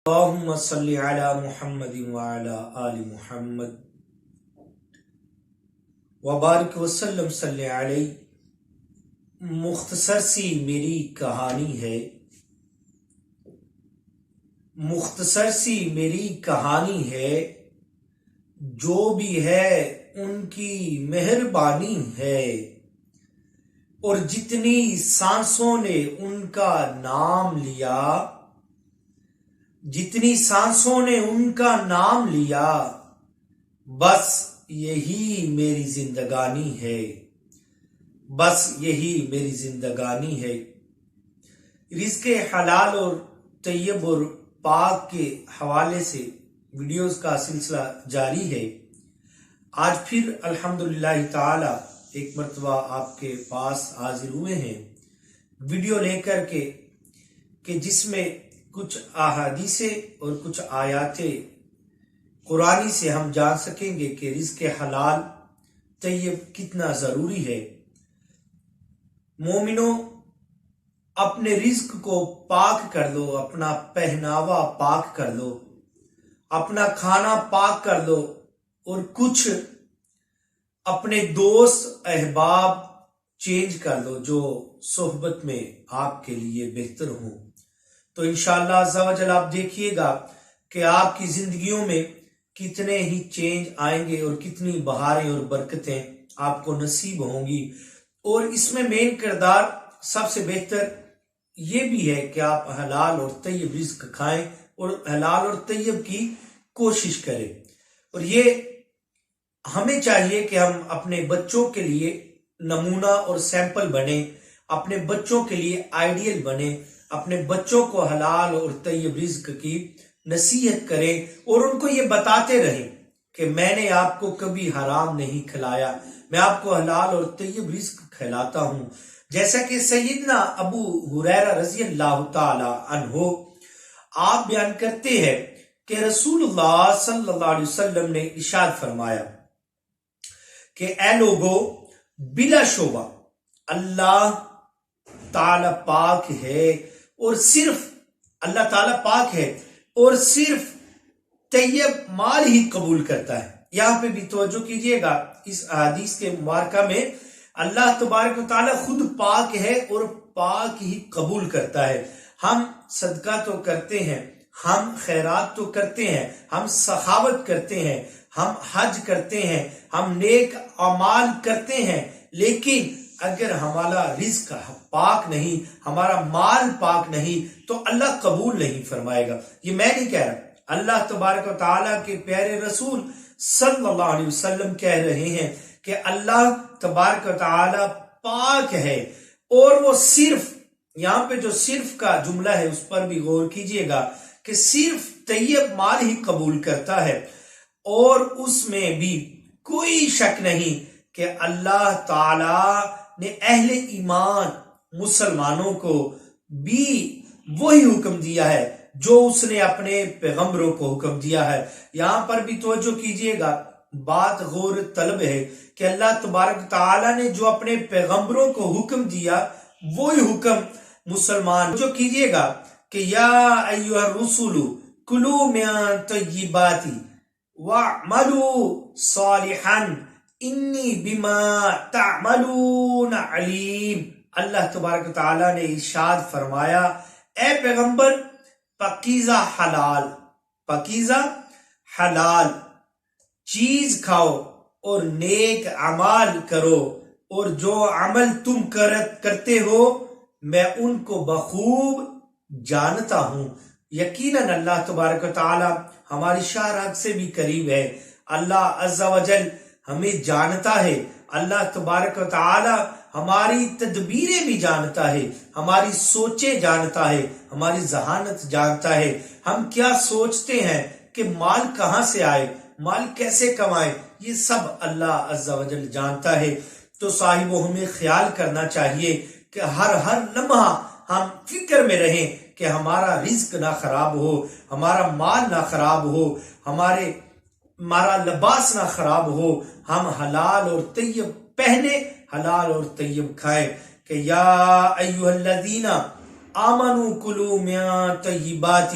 اللہم صلی علی محمد وعلی آل محمد وبارک وسلم صلی علیہ۔ مختصر سی میری کہانی ہے، مختصر سی میری کہانی ہے، جو بھی ہے ان کی مہربانی ہے، اور جتنی سانسوں نے ان کا نام لیا، جتنی سانسوں نے ان کا نام لیا، بس یہی میری زندگانی ہے، بس یہی میری زندگانی ہے۔ رزق حلال اور طیب اور پاک کے حوالے سے ویڈیوز کا سلسلہ جاری ہے۔ آج پھر الحمدللہ تعالی ایک مرتبہ آپ کے پاس حاضر ہوئے ہیں ویڈیو لے کر کے، کہ جس میں کچھ احادیثیں اور کچھ آیات قرآنی سے ہم جان سکیں گے کہ رزق حلال طیب کتنا ضروری ہے۔ مومنوں، اپنے رزق کو پاک کر لو، اپنا پہناوا پاک کر لو، اپنا کھانا پاک کر لو، اور کچھ اپنے دوست احباب چینج کر لو جو صحبت میں آپ کے لیے بہتر ہوں۔ تو انشاءاللہ عز و جل آپ دیکھیے گا کہ آپ کی زندگیوں میں کتنے ہی چینج آئیں گے اور کتنی بہاریں اور برکتیں آپ کو نصیب ہوں گی۔ اور اس میں مین کردار سب سے بہتر یہ بھی ہے کہ آپ حلال اور طیب رزق کھائیں اور حلال اور طیب کی کوشش کریں۔ اور یہ ہمیں چاہیے کہ ہم اپنے بچوں کے لیے نمونہ اور سیمپل بنیں، اپنے بچوں کے لیے آئیڈیل بنیں، اپنے بچوں کو حلال اور طیب رزق کی نصیحت کریں، اور ان کو یہ بتاتے رہیں کہ میں نے آپ کو کبھی حرام نہیں کھلایا، میں آپ کو حلال اور طیب رزق کھلاتا ہوں۔ جیسا کہ سیدنا ابو ہریرہ رضی اللہ تعالی عنہ آپ بیان کرتے ہیں کہ رسول اللہ صلی اللہ علیہ وسلم نے ارشاد فرمایا کہ اے لوگو، بلا شبہ اللہ تعالی پاک ہے، اور صرف اللہ تعالی پاک ہے اور صرف طیب مال ہی قبول کرتا ہے۔ یہاں پہ بھی توجہ کیجئے گا، اس حدیث کے مبارکہ میں اللہ تبارک و تعالی خود پاک ہے اور پاک ہی قبول کرتا ہے۔ ہم صدقہ تو کرتے ہیں، ہم خیرات تو کرتے ہیں، ہم سخاوت کرتے ہیں، ہم حج کرتے ہیں، ہم نیک اعمال کرتے ہیں، لیکن اگر ہمارا رزق پاک نہیں، ہمارا مال پاک نہیں، تو اللہ قبول نہیں فرمائے گا۔ یہ میں نہیں کہہ رہا، اللہ تبارک و تعالیٰ کے پیارے رسول صلی اللہ علیہ وسلم کہہ رہے ہیں کہ اللہ تبارک و تعالیٰ پاک ہے، اور وہ صرف، یہاں پہ جو صرف کا جملہ ہے اس پر بھی غور کیجئے گا کہ صرف طیب مال ہی قبول کرتا ہے، اور اس میں بھی کوئی شک نہیں کہ اللہ تعالی نے اہل ایمان مسلمانوں کو بھی وہی حکم دیا ہے جو اس نے اپنے پیغمبروں کو حکم دیا ہے۔ یہاں پر بھی توجہ کیجئے گا، بات غور طلب ہے کہ اللہ تبارک تعالی نے جو اپنے پیغمبروں کو حکم دیا وہی حکم مسلمان جو کیجئے گا کہ یا ایھا الرسول کلوا من طیبات وَاعْمَلُوا صَالِحًا انی بما تعملون علیم۔ اللہ تبارک تعالیٰ نے ارشاد فرمایا، اے پیغمبر، پاکیزہ حلال، پاکیزہ حلال چیز کھاؤ اور نیک اعمال کرو، اور جو عمل تم کرتے ہو میں ان کو بخوب جانتا ہوں۔ یقیناً اللہ تبارک و تعالی ہماری شرح سے بھی قریب ہے۔ اللہ عز و جل ہمیں جانتا ہے، اللہ تبارک و تعالی ہماری تدبیریں بھی جانتا ہے، ہماری سوچیں جانتا ہے، ہماری ذہانت جانتا ہے، ہم کیا سوچتے ہیں کہ مال کہاں سے آئے، مال کیسے کمائے، یہ سب اللہ عز و جل جانتا ہے۔ تو صاحبوں، ہمیں خیال کرنا چاہیے کہ ہر لمحہ ہم فکر میں رہیں کہ ہمارا رزق نہ خراب ہو، ہمارا مال نہ خراب ہو، ہمارا لباس نہ خراب ہو، ہم حلال اور طیب پہنے، حلال اور طیب کھائیں۔ کہ یا ایھا الذین آمنوا کلوا من طیبات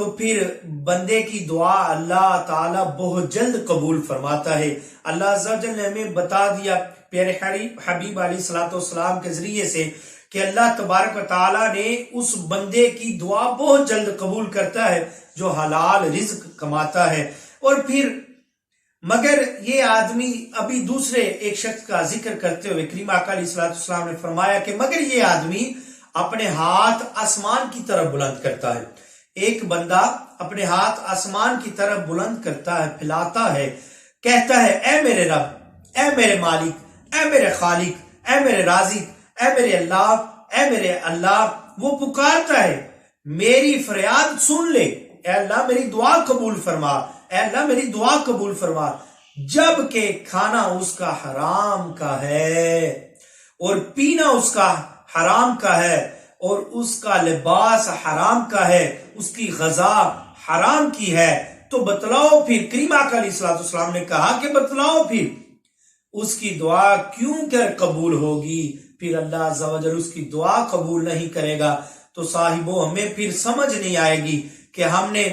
تو پھر بندے کی دعا اللہ تعالیٰ بہت جلد قبول فرماتا ہے۔ اللہ عز و جل نے ہمیں بتا دیا پیارے حبیب علیہ الصلوۃ والسلام کے ذریعے سے کہ اللہ تبارک و تعالیٰ نے اس بندے کی دعا بہت جلد قبول کرتا ہے جو حلال رزق کماتا ہے۔ اور پھر مگر یہ آدمی، ابھی دوسرے ایک شخص کا ذکر کرتے ہوئے کریم آقا علیہ الصلوۃ والسلام نے فرمایا کہ مگر یہ آدمی اپنے ہاتھ آسمان کی طرف بلند کرتا ہے۔ ایک بندہ اپنے ہاتھ آسمان کی طرف بلند کرتا ہے، پھیلاتا ہے، کہتا ہے اے میرے رب، اے میرے مالک، اے میرے خالق، اے میرے رازق، اے میرے اللہ، اے میرے اللہ۔ وہ پکارتا ہے میری فریاد سن لے، اے اللہ میری دعا قبول فرما، اے اللہ میری دعا قبول فرما، جبکہ کھانا اس کا حرام کا ہے اور پینا اس کا حرام کا ہے اور اس کا لباس حرام کا ہے، اس کی غذا حرام کی ہے۔ تو بتلاؤ پھر، کریم آقا علیہ الصلوۃ والسلام نے کہا کہ بتلاؤ پھر اس کی دعا کیوں کر قبول ہوگی؟ پھر اللہ عز و جل اس کی دعا قبول نہیں کرے گا۔ تو صاحبو ہمیں پھر سمجھ نہیں آئے گی کہ ہم نے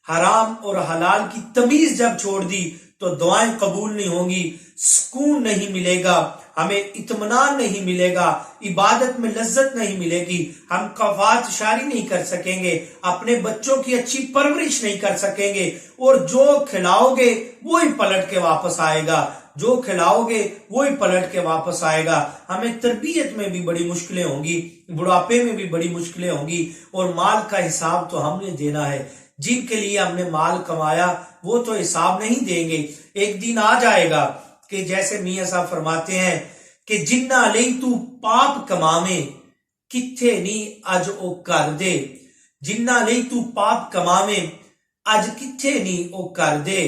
حرام اور حلال کی تمیز جب چھوڑ دی تو دعائیں قبول نہیں ہوں گی، سکون نہیں ملے گا، ہمیں اطمینان نہیں ملے گا، عبادت میں لذت نہیں ملے گی، ہم کفایت شاری نہیں کر سکیں گے، اپنے بچوں کی اچھی پرورش نہیں کر سکیں گے، اور جو کھلاؤ گے وہی پلٹ کے واپس آئے گا، جو کھلاؤ گے وہی پلٹ کے واپس آئے گا۔ ہمیں تربیت میں بھی بڑی مشکلیں ہوں گی، بڑھاپے میں بھی بڑی مشکلیں ہوں گی، اور مال کا حساب تو ہم نے دینا ہے۔ جن کے لیے ہم نے مال کمایا وہ تو حساب نہیں دیں گے۔ ایک دن آ جائے گا کہ جیسے میاں صاحب فرماتے ہیں کہ جنہ لئی تو پاپ کماویں کتھے نی اج او کر دے، جنہ لئی تو پاپ کماویں اج کتھے نی او کر دے۔